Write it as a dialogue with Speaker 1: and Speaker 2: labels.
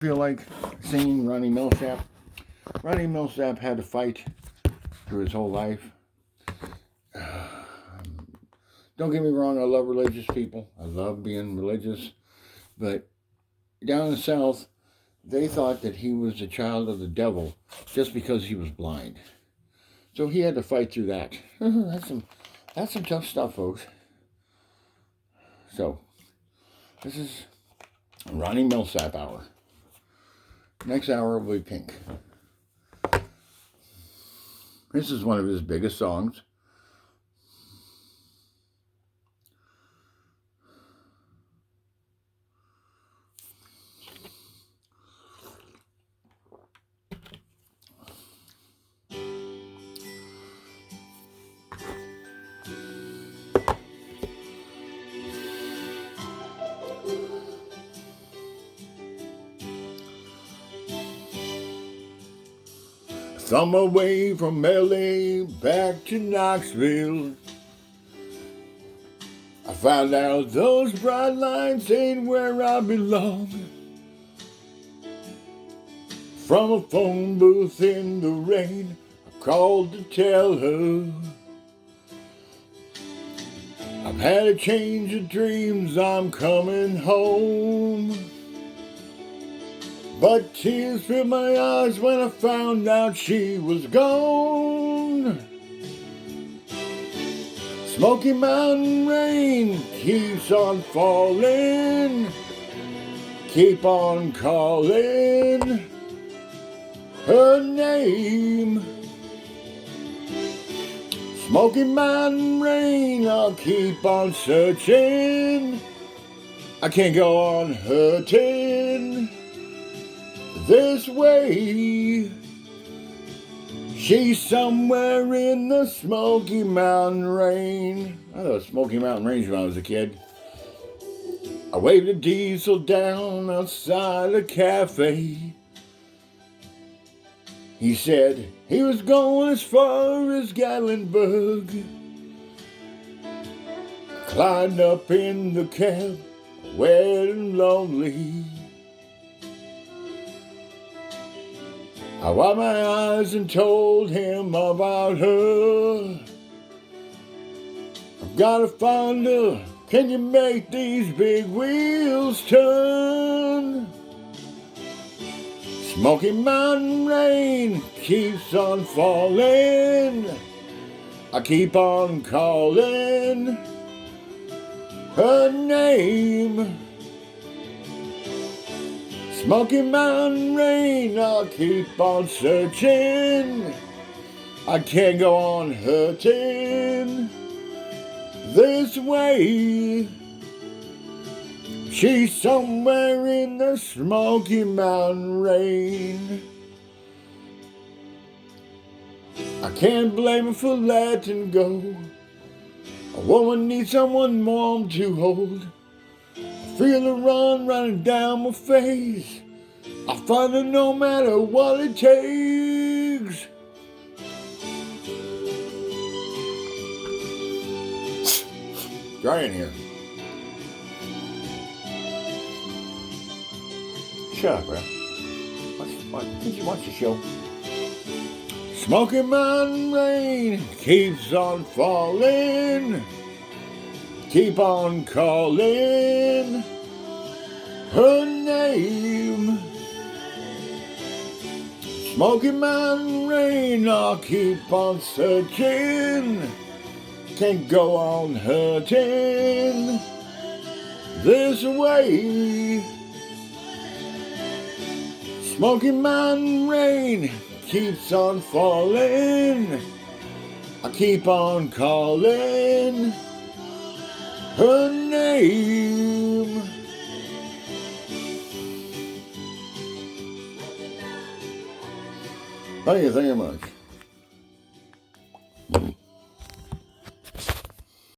Speaker 1: Feel like singing Ronnie Millsap. Ronnie Millsap had to fight through his whole life. Don't get me wrong, I love religious people. I love being religious. But down in the South, they thought that he was a child of the devil just because he was blind. So he had to fight through that. That's some tough stuff, folks. So, this is Ronnie Millsap Hour. Next hour will be Pink. This is one of his biggest songs. Some away from LA back to Knoxville. I found out those bright lights ain't where I belong. From a phone booth in the rain, I called to tell her I've had a change of dreams, I'm coming home. But tears filled my eyes when I found out she was gone. Smoky Mountain rain keeps on falling. Keep on calling her name. Smoky Mountain rain, I'll keep on searching. I can't go on hurting this way. She's somewhere in the Smoky Mountain rain. I thought Smoky Mountain Range when I was a kid. I waved a diesel down outside a cafe. He said he was going as far as Gatlinburg. Climbed up in the cab, wet and lonely. I wiped my eyes and told him about her. I've gotta find her. Can you make these big wheels turn? Smoky Mountain rain keeps on falling. I keep on calling her name. Smoky Mountain rain, I'll keep on searching. I can't go on hurting this way. She's somewhere in the Smoky Mountain rain. I can't blame her for letting go. A woman needs someone warm to hold. Feel the run running down my face. I'll find her no matter what it takes. Dry in here. Shut up, bro. Did you watch the show? Smoky Mountain rain keeps on falling. Keep on calling her name. Smoky Mountain rain, I'll keep on searching. Can't go on hurting this way. Smoky Mountain rain keeps on falling. I keep on calling her name. Thank you very much.